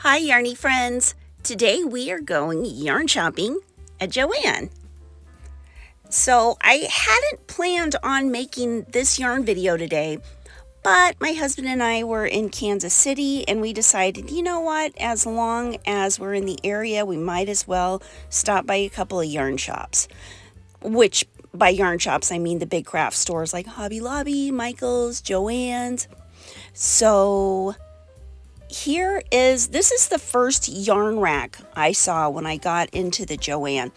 Hi Yarny friends! Today we are going yarn shopping at Joann. So I hadn't planned on making this yarn video today, but my husband and I were in Kansas City and we decided, you know what, as long as we're in the area, we might as well stop by a couple of yarn shops. Which by yarn shops, I mean the big craft stores like Hobby Lobby, Michael's, Joann's. So this is the first yarn rack I saw when I got into the Joann.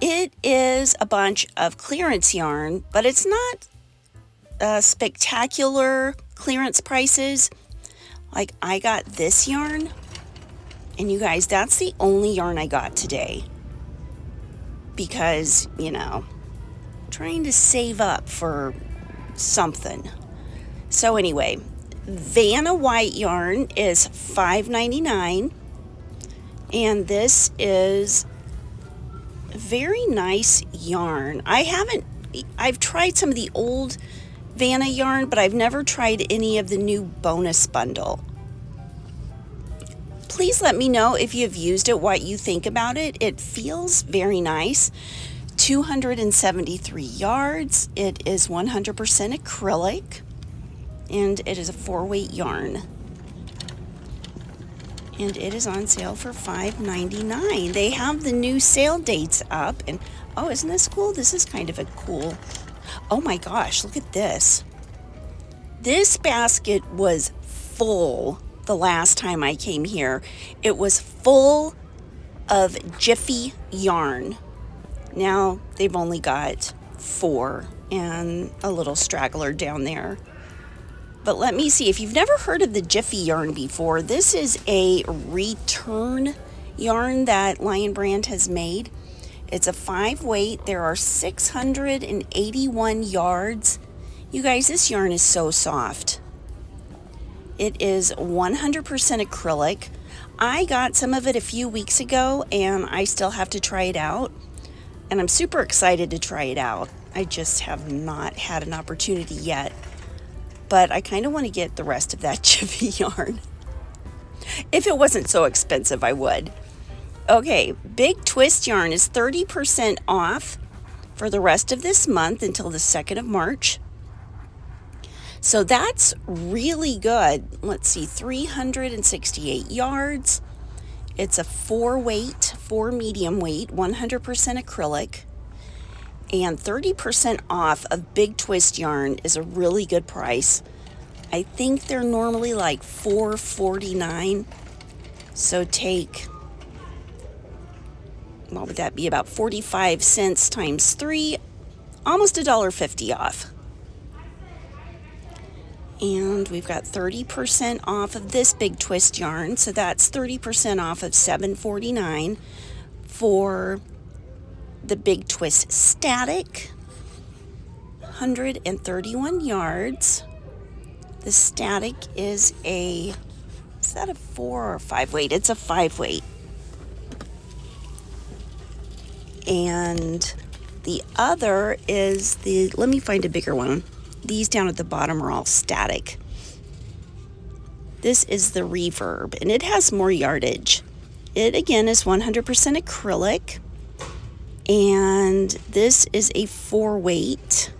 It is a bunch of clearance yarn, but it's not spectacular clearance prices. Like I got this yarn, and you guys, that's the only yarn I got today. Because, you know, trying to save up for something. So anyway, Vanna white yarn is $5.99, and this is very nice yarn. I've tried some of the old Vanna yarn, but I've never tried any of the new bonus bundle. Please let me know if you've used it, what you think about it. It feels very nice. 273 yards. It is 100% acrylic. And it is a 4-weight yarn. And it is on sale for $5.99. They have the new sale dates up. And oh, isn't this cool? This is kind of a cool. Oh my gosh, look at this. This basket was full the last time I came here. It was full of Jiffy yarn. Now they've only got 4 and a little straggler down there. But let me see, if you've never heard of the Jiffy yarn before, this is a return yarn that Lion Brand has made. It's a 5-weight. There are 681 yards. You guys, this yarn is so soft. It is 100% acrylic. I got some of it a few weeks ago, and I still have to try it out. And I'm super excited to try it out. I just have not had an opportunity yet. But I kind of want to get the rest of that Jiffy yarn. If it wasn't so expensive, I would. Okay, Big Twist yarn is 30% off for the rest of this month until the 2nd of March. So that's really good. Let's see, 368 yards. It's a 4-weight, 4 medium weight, 100% acrylic. And 30% off of Big Twist yarn is a really good price. I think they're normally like $4.49. So take, what would that be, about 45 cents times 3, almost $1.50 off. And we've got 30% off of this Big Twist yarn. So that's 30% off of $7.49 for the Big Twist Static, 131 yards. The Static is that a 4 or 5-weight? It's a 5-weight. And the other is let me find a bigger one. These down at the bottom are all static. This is the Reverb, and it has more yardage. It again is 100% acrylic. And this is a 4-weight.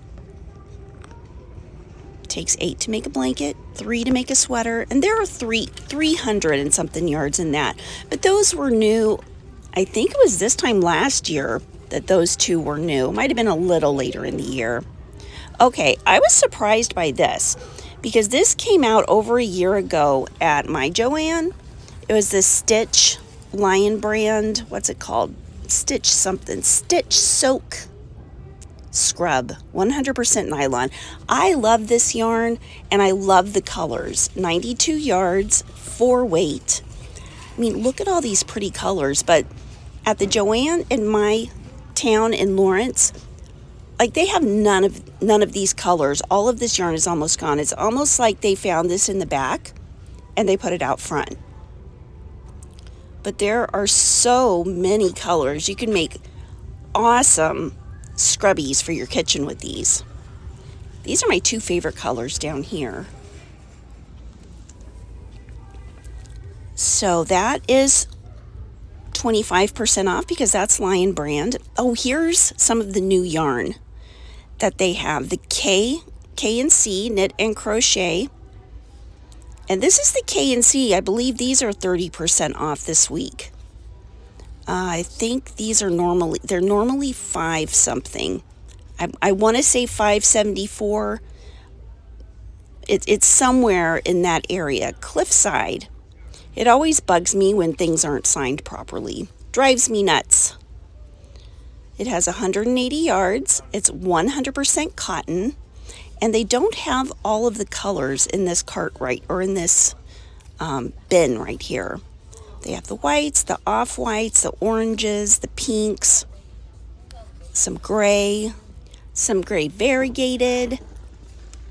Takes 8 to make a blanket, 3 to make a sweater, and there are 300 and something yards in that. But those were new. I think it was this time last year that those two were new. Might have been a little later in the year. Okay, I was surprised by this because this came out over a year ago at my Joann. It was the Stitch Lion Brand. What's it called? Stitch Soak Scrub, 100% nylon. I love this yarn and I love the colors. 92 yards, 4-weight. I mean, look at all these pretty colors, but at the Joann in my town in Lawrence, like they have none of these colors. All of this yarn is almost gone. It's almost like they found this in the back and they put it out front. But there are so many colors. You can make awesome scrubbies for your kitchen with these. These are my 2 favorite colors down here. So that is 25% off because that's Lion brand. Oh, here's some of the new yarn that they have. The K and C Knit and Crochet. And this is the K and C. I believe these are 30% off this week. I think these are they're normally 5 something. I want to say 574. It's somewhere in that area. Cliffside. It always bugs me when things aren't signed properly. Drives me nuts. It has 180 yards. It's 100% cotton. And they don't have all of the colors in this cart or in this bin right here. They have the whites, the off-whites, the oranges, the pinks, some gray variegated,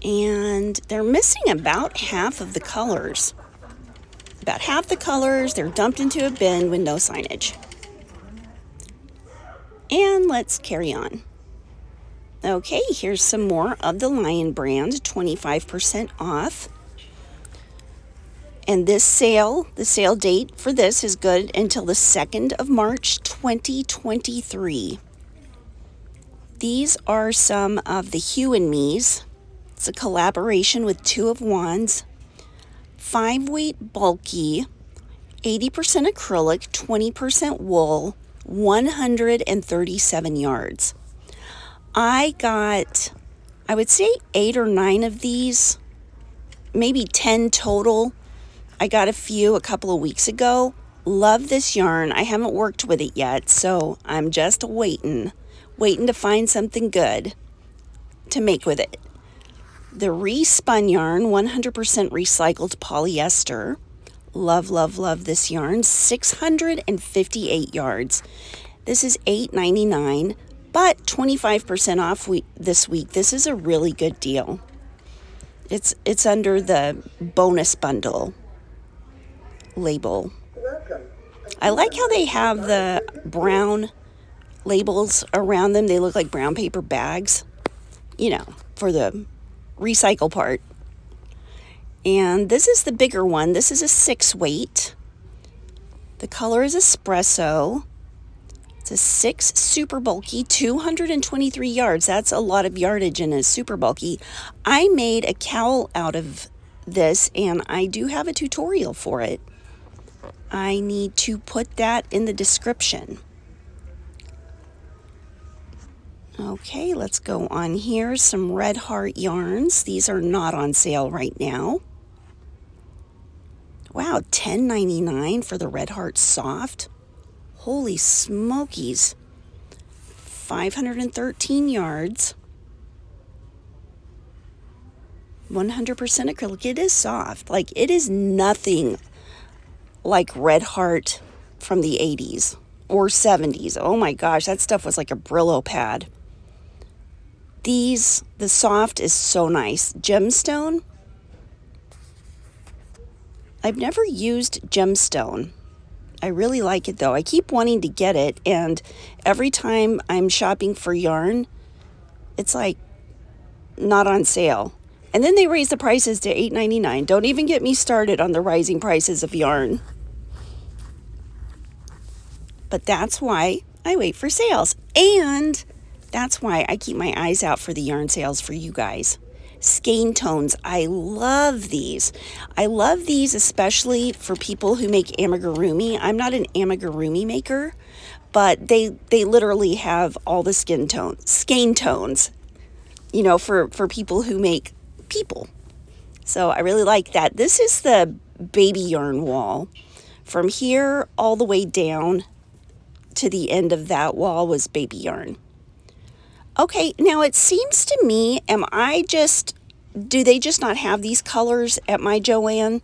and they're missing about half of the colors. About half the colors, they're dumped into a bin with no signage. And let's carry on. Okay, here's some more of the Lion brand, 25% off. And this sale, the sale date for this is good until the 2nd of March, 2023. These are some of the Hue and Me's. It's a collaboration with Two of Wands. 5-weight bulky, 80% acrylic, 20% wool, 137 yards. I got, I would say 8 or 9 of these, maybe 10 total. I got a couple of weeks ago. Love this yarn. I haven't worked with it yet, so I'm just waiting to find something good to make with it. The Respun yarn, 100% recycled polyester. Love, love, love this yarn. 658 yards. This is $8.99, but 25% off this week. This is a really good deal. It's under the bonus bundle label. I like how they have the brown labels around them. They look like brown paper bags, for the recycle part. And this is the bigger one. This is a 6-weight. The color is espresso. It's a 6 super bulky, 223 yards. That's a lot of yardage in a super bulky. I made a cowl out of this, and I do have a tutorial for it. I need to put that in the description. Okay, let's go on here. Some Red Heart yarns. These are not on sale right now. Wow, $10.99 for the Red Heart Soft. Holy smokies. 513 yards. 100% acrylic. It is soft. Like, it is nothing like Red Heart from the 80s or 70s. Oh my gosh, that stuff was like a Brillo pad. The soft is so nice. Gemstone. I've never used gemstone. I really like it though. I keep wanting to get it, and every time I'm shopping for yarn, it's like not on sale. And then they raise the prices to $8.99. Don't even get me started on the rising prices of yarn. But that's why I wait for sales. And that's why I keep my eyes out for the yarn sales for you guys. Skein tones. I love these. I love these especially for people who make amigurumi. I'm not an amigurumi maker, but they literally have all the skein tones, for people who make people. So I really like that. This is the baby yarn wall. From here all the way down to the end of that wall was baby yarn. Okay, now it seems to me, do they just not have these colors at my Joann?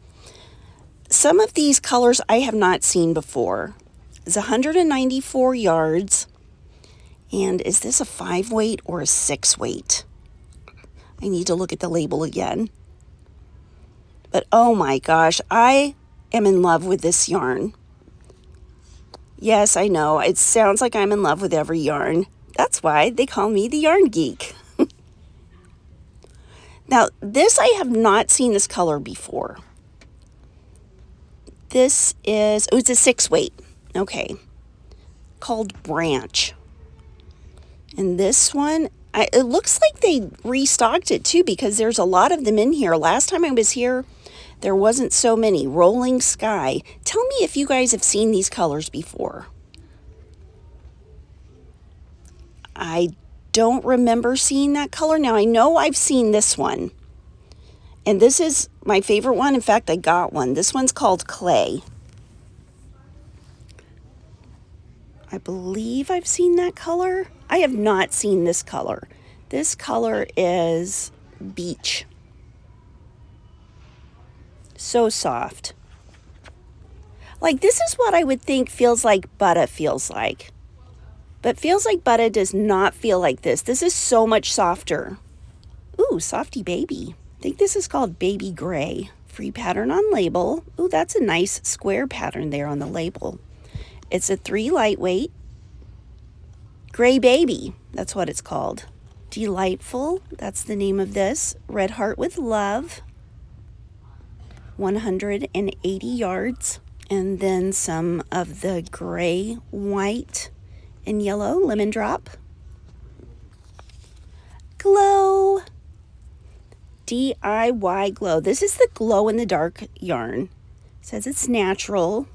Some of these colors I have not seen before. It's 194 yards. And is this a 5-weight or a 6-weight? I need to look at the label again. But oh my gosh, I am in love with this yarn. Yes, I know, it sounds like I'm in love with every yarn. That's why they call me the Yarn Geek. Now, this I have not seen this color before. This is, oh, it's a 6 weight. Okay. Called Branch. And this one, it looks like they restocked it too, because there's a lot of them in here. Last time I was here, there wasn't so many. Rolling Sky. Tell me if you guys have seen these colors before. I don't remember seeing that color. Now, I know I've seen this one. And this is my favorite one. In fact, I got one. This one's called Clay. I believe I've seen that color. I have not seen this color. This color is Beach. So soft. Like, this is what I would think feels like Butter feels like. But Feels Like Butter does not feel like this. This is so much softer. Ooh, Softy Baby. I think this is called Baby Gray. Free pattern on label. Ooh, that's a nice square pattern there on the label. It's a 3 lightweight. Gray Baby, that's what it's called. Delightful, that's the name of this. Red Heart with Love. 180 yards. And then some of the gray, white, and yellow Lemon Drop. Glow. DIY Glow. This is the glow in the dark yarn. It says it's natural.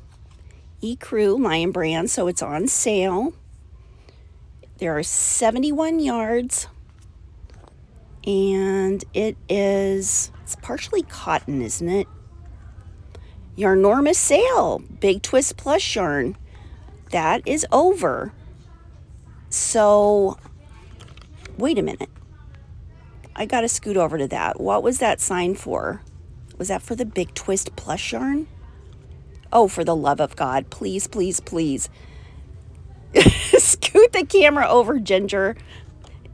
Ecru Lion brand, so it's on sale. There are 71 yards. And it's partially cotton, isn't it? Yarnormous sale. Big Twist Plush yarn. That is over. So, wait a minute. I got to scoot over to that. What was that sign for? Was that for the Big Twist Plush yarn? Oh, for the love of God. Please, please, please. Scoot the camera over, Ginger.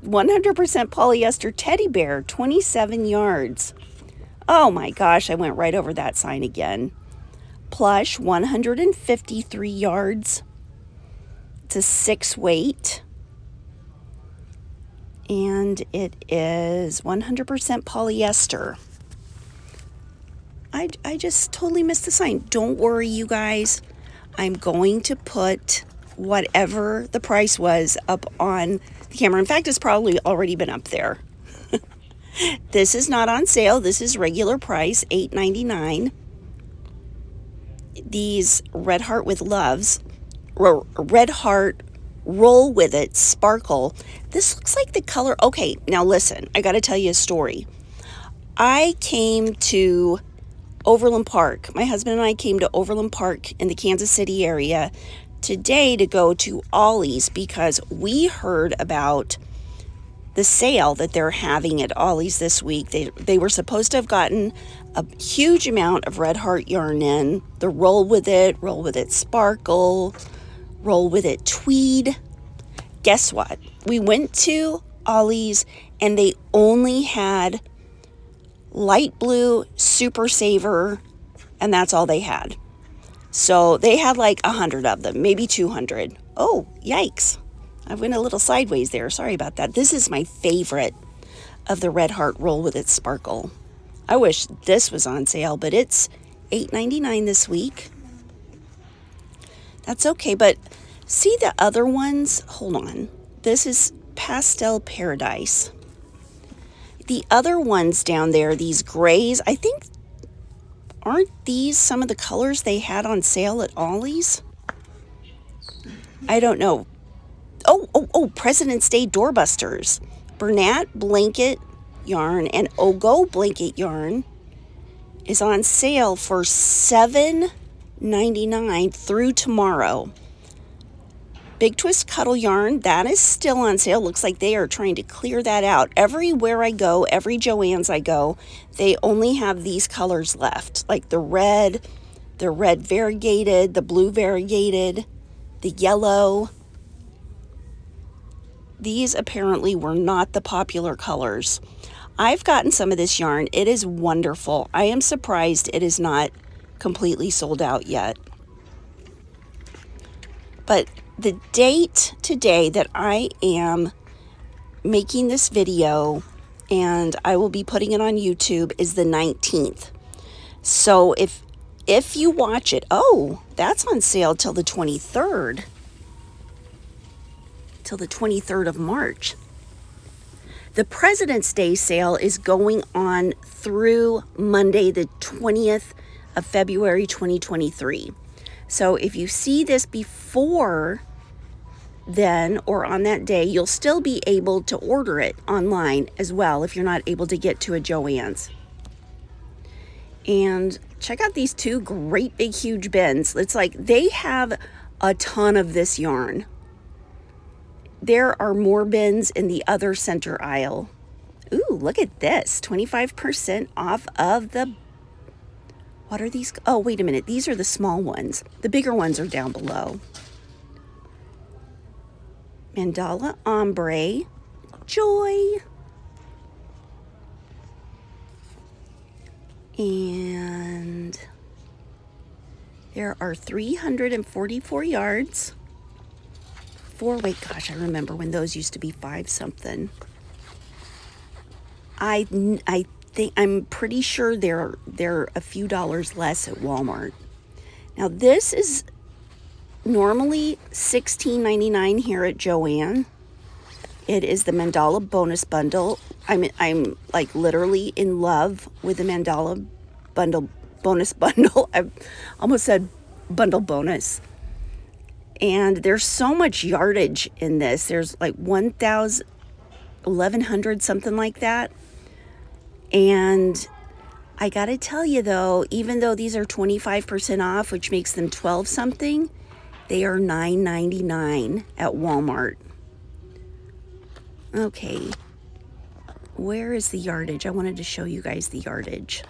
100% polyester teddy bear, 27 yards. Oh my gosh, I went right over that sign again. Plush, 153 yards. It's a 6 weight. And it is 100% polyester. I just totally missed the sign. Don't worry, you guys. I'm going to put whatever the price was up on the camera. In fact, it's probably already been up there. This is not on sale. This is regular price, $8.99. These Red Heart with Loves, Red Heart Roll With It Sparkle. This looks like the color. Okay, now listen, I got to tell you a story. I came to Overland Park. My husband and I came to Overland Park in the Kansas City area today to go to Ollie's because we heard about the sale that they're having at Ollie's this week. They were supposed to have gotten a huge amount of Red Heart yarn in. The Roll With It Sparkle, Roll With It Tweed. Guess what? We went to Ollie's and they only had light blue Super Saver, and that's all they had. So they had like 100 of them, maybe 200. Oh, yikes. I went a little sideways there. Sorry about that. This is my favorite of the Red Heart Roll With It Sparkle. I wish this was on sale, but it's $8.99 this week. That's okay, but see the other ones? Hold on. This is Pastel Paradise. The other ones down there, these grays, I think, aren't these some of the colors they had on sale at Ollie's? I don't know. Oh, President's Day Doorbusters. Bernat Blanket yarn and Ogo Blanket yarn is on sale for $7.99 through tomorrow. Big Twist Cuddle yarn, that is still on sale. Looks like they are trying to clear that out. Everywhere I go, every Joann's I go, they only have these colors left. Like the red variegated, the blue variegated, the yellow. These apparently were not the popular colors. I've gotten some of this yarn. It is wonderful. I am surprised it is not completely sold out yet. But the date today that I am making this video, and I will be putting it on YouTube, is the 19th. So if if you watch it, oh, that's on sale till the 23rd. Till the 23rd of March. The President's Day sale is going on through Monday, the 20th of February, 2023. So if you see this before then or on that day, you'll still be able to order it online as well if you're not able to get to a Joann's. And check out these two great big huge bins. It's like they have a ton of this yarn. There are more bins in the other center aisle. Ooh, look at this. 25% off of the... What are these? Oh, wait a minute. These are the small ones. The bigger ones are down below. Mandala Ombre. Joy. And there are 344 yards. Wait, gosh, I remember when those used to be 5 something. I'm pretty sure they're a few dollars less at Walmart. Now this is normally $16.99 here at Joann. It is the Mandala bonus bundle. I'm like literally in love with the Mandala bonus bundle. I almost said bundle bonus. And there's so much yardage in this. There's like 1,100, something like that. And I gotta tell you though, even though these are 25% off, which makes them 12 something, they are $9.99 at Walmart. Okay, where is the yardage? I wanted to show you guys the yardage.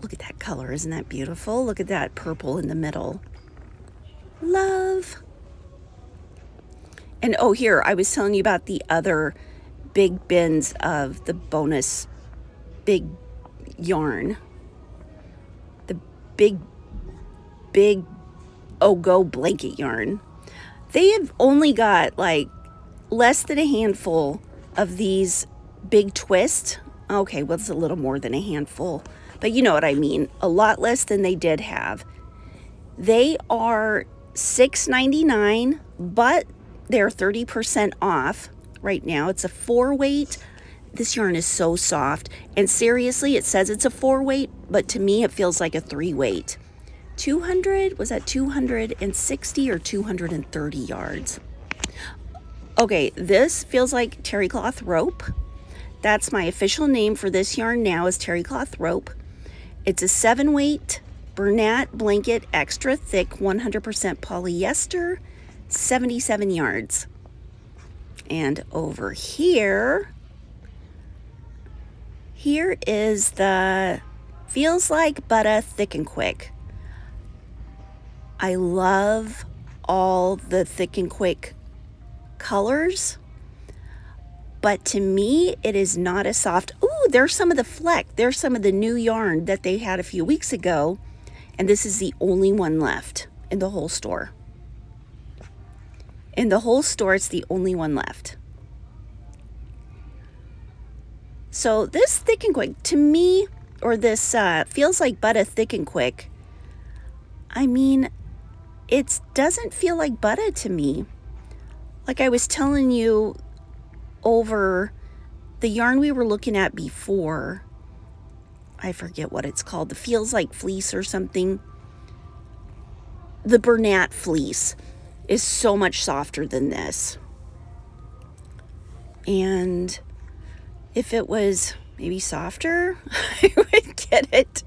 Look at that color, isn't that beautiful? Look at that purple in the middle. Love. And oh, here, I was telling you about the other big bins of the bonus big yarn. The big Go blanket yarn. They have only got like less than a handful of these big twists. Okay, well, it's a little more than a handful, but you know what I mean. A lot less than they did have. They are $6.99, but they're 30% off right now. It's a 4-weight. This yarn is so soft. And seriously, it says it's a 4-weight, but to me, it feels like a 3-weight. 200, was that 260 or 230 yards? Okay, this feels like terry cloth rope. That's my official name for this yarn now, is terry cloth rope. It's a 7-weight Bernat blanket, extra thick, 100% polyester, 77 yards. And over here is the Feels Like Butter Thick and Quick. I love all the Thick and Quick colors, but to me, it is not as soft. Ooh, there's some of the fleck. There's some of the new yarn that they had a few weeks ago, and this is the only one left in the whole store. In the whole store, it's the only one left. So this Thick and Quick, to me, or this Feels Like Butter Thick and Quick, I mean, it doesn't feel like butter to me. Like I was telling you over the yarn we were looking at before, I forget what it's called, the Feels Like Fleece or something. The Bernat fleece is so much softer than this. And if it was maybe softer, I would get it.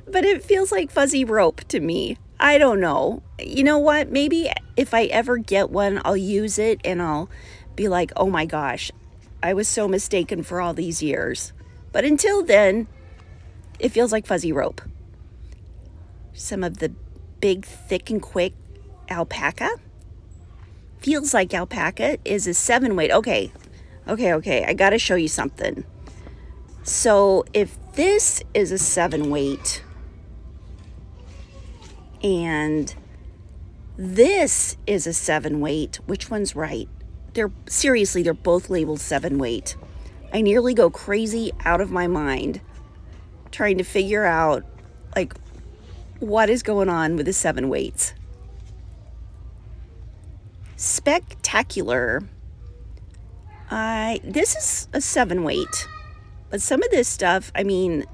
But it feels like fuzzy rope to me. I don't know. You know what? Maybe if I ever get one, I'll use it and I'll be like, oh my gosh, I was so mistaken for all these years. But until then, it feels like fuzzy rope. Some of the big, Thick and Quick alpaca. Feels Like Alpaca is a 7-weight. Okay. I got to show you something. So if this is a 7-weight and this is a 7-weight, which one's right? They're both labeled 7-weight. I nearly go crazy out of my mind trying to figure out like what is going on with the 7 weights. Spectacular. This is a 7 weight, but some of this stuff, I mean,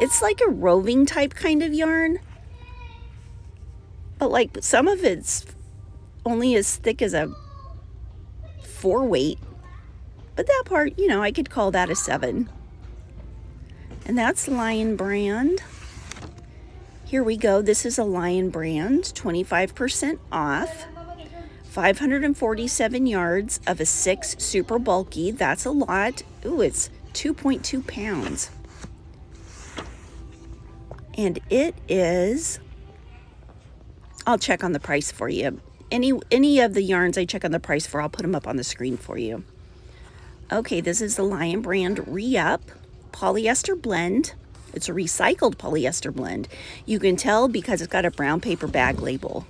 it's like a roving type kind of yarn, but like some of it's only as thick as a 4 weight, but that part, you know, I could call that a 7. And that's Lion brand. Here we go. This is a Lion brand, 25% off. 547 yards of a 6 super bulky. That's a lot. Ooh, it's 2.2 pounds. And it is, I'll check on the price for you. Any of the yarns I check on the price for, I'll put them up on the screen for you. Okay, this is the Lion brand Re-Up polyester blend. It's a recycled polyester blend. You can tell because it's got a brown paper bag label.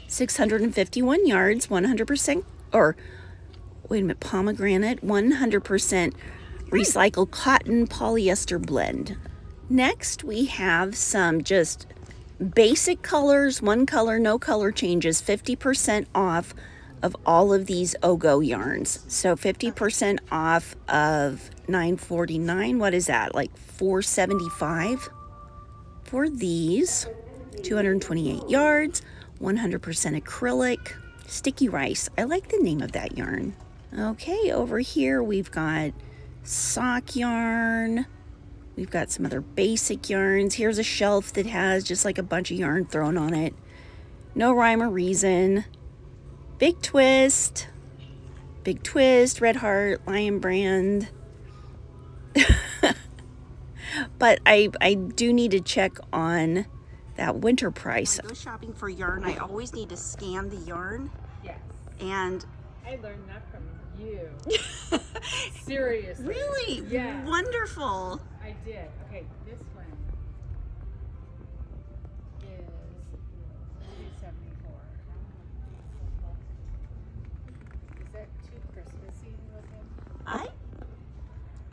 651 yards, 100%, or wait a minute, pomegranate, 100% recycled cotton polyester blend. Next, we have some just basic colors, one color, no color changes, 50% off of all of these Ogo yarns. So 50% off of $9.49. What is that? Like $4.75 for these. 228 yards, 100% acrylic, sticky rice. I like the name of that yarn. Okay, over here we've got sock yarn. We've got some other basic yarns. Here's a shelf that has just like a bunch of yarn thrown on it. No rhyme or reason. Big Twist, Red Heart, Lion brand. But I do need to check on that winter price. When I go shopping for yarn, I always need to scan the yarn. Yes. And I learned that from you. Seriously. Really? Yeah. Wonderful. I did. Okay, this one is $2.74. Is that too Christmassy looking? I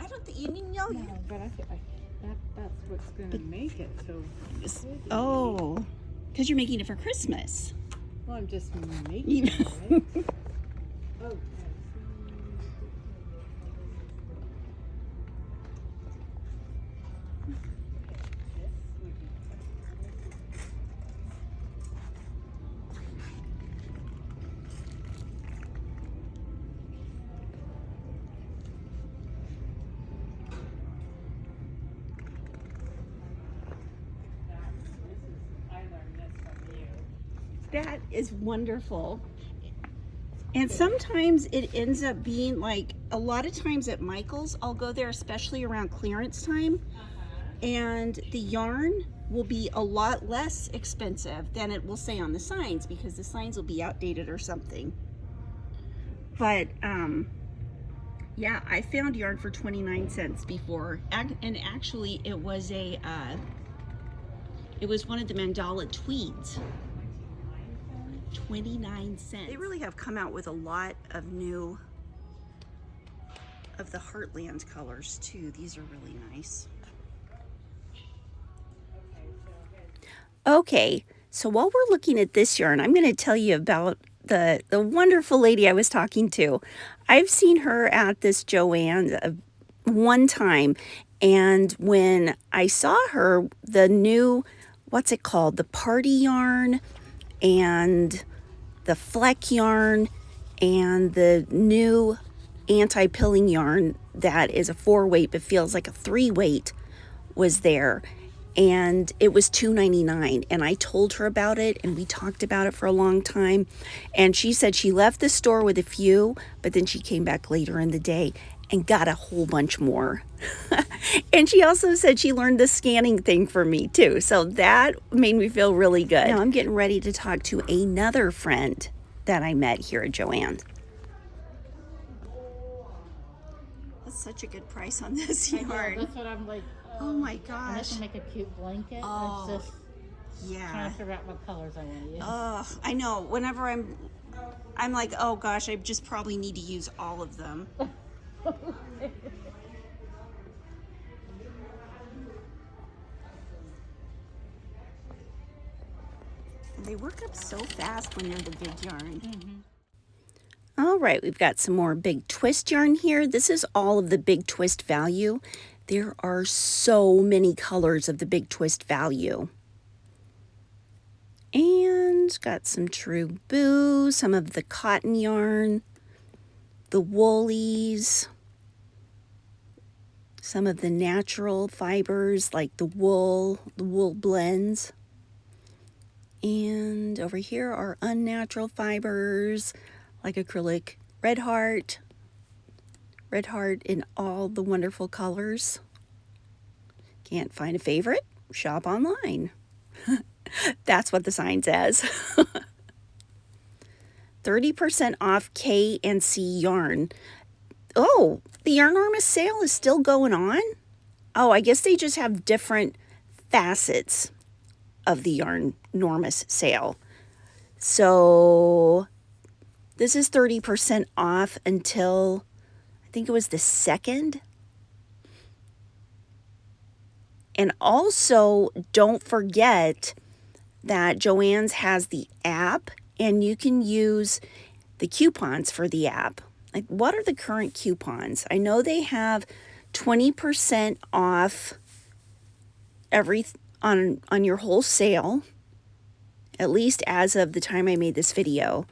don't think you know. No, but I feel like that's what's gonna make it so. Oh, because you're making it for Christmas. Well, I'm just making it. Right? Oh. That is wonderful. And sometimes it ends up being like, a lot of times at Michael's, I'll go there especially around clearance time, and the yarn will be a lot less expensive than it will say on the signs because the signs will be outdated or something. But yeah, I found yarn for 29 cents before, and actually it was one of the Mandala tweeds. 29 cents. They really have come out with a lot of new of the Heartland colors too. These are really nice. Okay, so while we're looking at this yarn, I'm going to tell you about the wonderful lady I was talking to. I've seen her at this Joann one time, and when I saw her, the new, what's it called, the party yarn and the fleck yarn and the new anti-pilling yarn that is a 4-weight but feels like a 3-weight was there, and it was $2.99, and I told her about it and we talked about it for a long time, and she said she left the store with a few, but then she came back later in the day and got a whole bunch more. And she also said she learned the scanning thing from me too. So that made me feel really good. Now I'm getting ready to talk to another friend that I met here at Joann. That's such a good price on this yarn. That's what I'm like. Oh my I have gosh. to make a cute blanket. Oh, It's just yeah. trying to figure out what colors I want to use. Oh, I know. Whenever I'm like, oh gosh, I just probably need to use all of them. They work up so fast when they're the big yarn. Mm-hmm. All right, we've got some more big twist yarn here. This is all of the big twist value. There are so many colors of the big twist value. And got some True Boo, some of the cotton yarn, the woolies, some of the natural fibers like the wool blends. And over here are unnatural fibers like acrylic, red heart in all the wonderful colors. Can't find a favorite? Shop online. That's what the sign says. 30% off K and C yarn. Oh, the Yarnormous sale is still going on? Oh, I guess they just have different facets of the Yarnormous sale. So this is 30% off until, I think it was the 2nd. And also, don't forget that Joann's has the app, and you can use the coupons for the app. Like, what are the current coupons? I know they have 20% off on your whole sale, at least as of the time I made this video.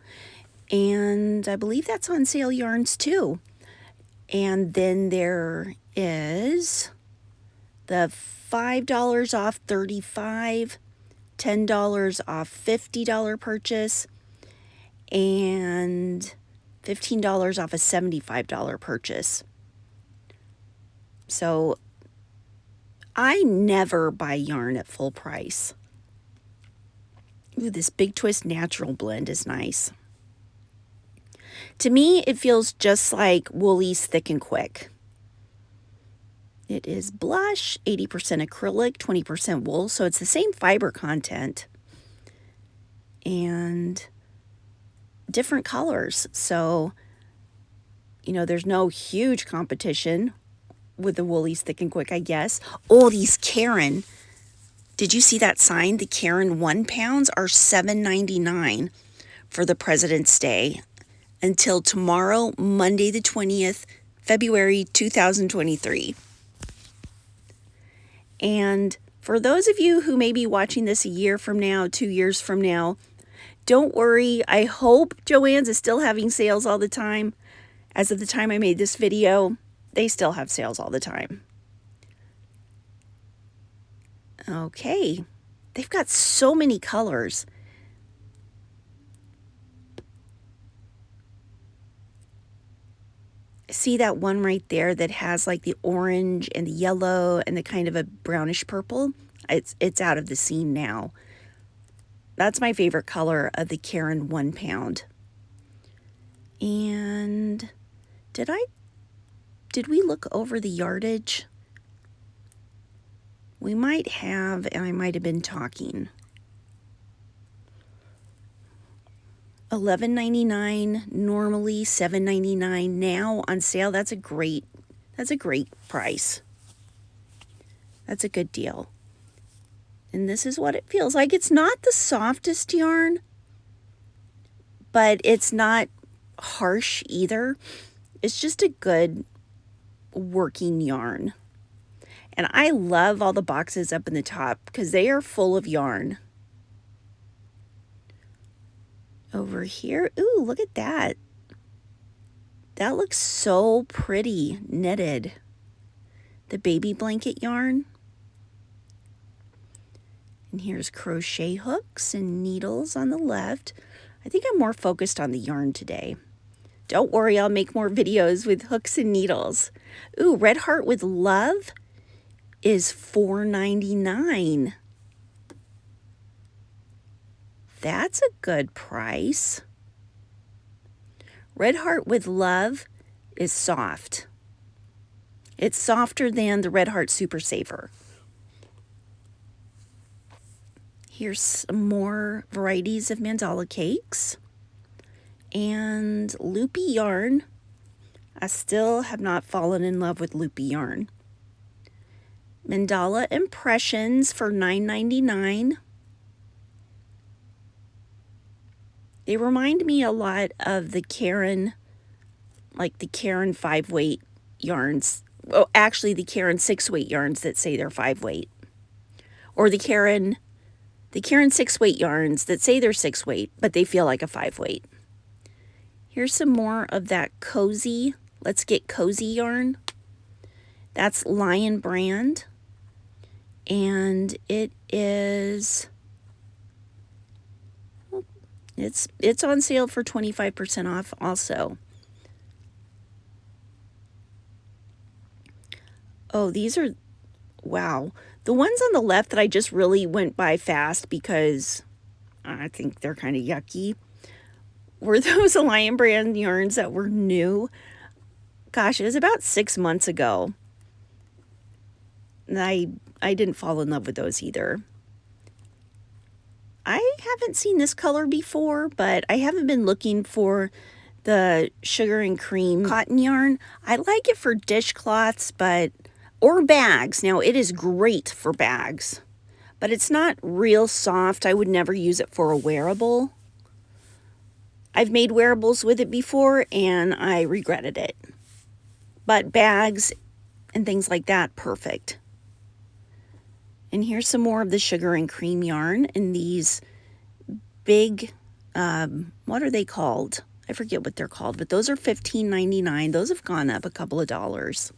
And I believe that's on sale yarns too. And then there is the $5 off 35, $10 off $50 purchase, and $15 off a $75 purchase. So I never buy yarn at full price. Ooh, this Big Twist Natural blend is nice. To me, it feels just like Woolies Thick and Quick. It is blush, 80% acrylic, 20% wool, so it's the same fiber content and different colors. So, you know, there's no huge competition with the Woolies Thick and Quick, I guess. Oh, these Karen. Did you see that sign? The Karen 1 pounds are $7.99 for the President's Day until tomorrow, Monday the 20th, February 2023. And for those of you who may be watching this a year from now, 2 years from now, don't worry. I hope Joann's is still having sales all the time. As of the time I made this video, they still have sales all the time. Okay, they've got so many colors. See that one right there that has like the orange and the yellow and the kind of a brownish purple? It's out of the scene now. That's my favorite color of the Karen 1 pound. And did we look over the yardage? We might have, and I might have been talking. $11.99, normally $7.99, now on sale. That's a great price. That's a good deal. And this is what it feels like. It's not the softest yarn, but it's not harsh either. It's just a good working yarn. And I love all the boxes up in the top because they are full of yarn. Over here, ooh, look at that. That looks so pretty knitted. The baby blanket yarn. And here's crochet hooks and needles on the left. I think I'm more focused on the yarn today. Don't worry, I'll make more videos with hooks and needles. Ooh, Red Heart with Love is $4.99. That's a good price. Red Heart with Love is soft. It's softer than the Red Heart Super Saver. Here's some more varieties of mandala cakes and loopy yarn. I still have not fallen in love with loopy yarn. Mandala Impressions for $9.99. They remind me a lot of the Karen, like the Karen 5-weight yarns. Well, actually the Karen 6-weight yarns that say they're 5-weight. Or the Karen 6-weight yarns that say they're 6-weight, but they feel like a 5-weight. Here's some more of that cozy, let's get cozy yarn. That's Lion brand. And it is, it's on sale for 25% off also. Oh, these are, wow. The ones on the left that I just really went by fast because I think they're kind of yucky were those Lion brand yarns that were new. Gosh, it was about 6 months ago. And I didn't fall in love with those either. I haven't seen this color before, but I haven't been looking for the sugar and cream cotton yarn. I like it for dishcloths, or bags. Now, it is great for bags, but it's not real soft. I would never use it for a wearable. I've made wearables with it before, and I regretted it. But bags and things like that, perfect. And here's some more of the sugar and cream yarn in these big, what are they called? I forget what they're called, but those are $15.99. Those have gone up a couple of dollars.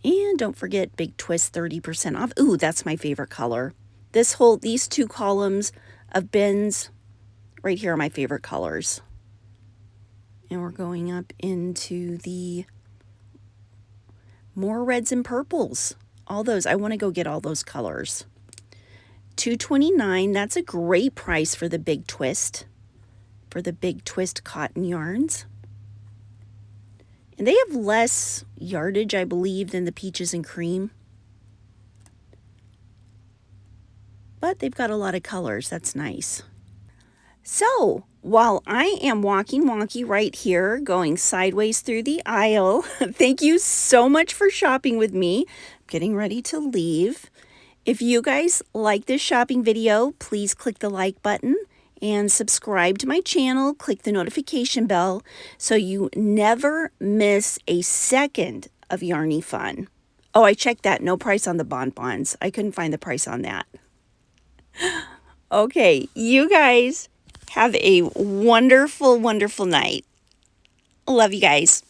And don't forget Big Twist 30% off. Ooh, that's my favorite color. These two columns of bins right here are my favorite colors. And we're going up into the more reds and purples. All those, I want to go get all those colors. $2.29, that's a great price for the Big Twist. For the Big Twist cotton yarns. And they have less yardage, I believe, than the peaches and cream. But they've got a lot of colors, that's nice. So, while I am walking wonky right here, going sideways through the aisle, thank you so much for shopping with me. I'm getting ready to leave. If you guys like this shopping video, please click the like button and subscribe to my channel. Click the notification bell so you never miss a second of yarny fun. Oh, I checked that. No price on the bonbons. I couldn't find the price on that. Okay, you guys have a wonderful, wonderful night. Love you guys.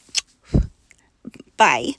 Bye.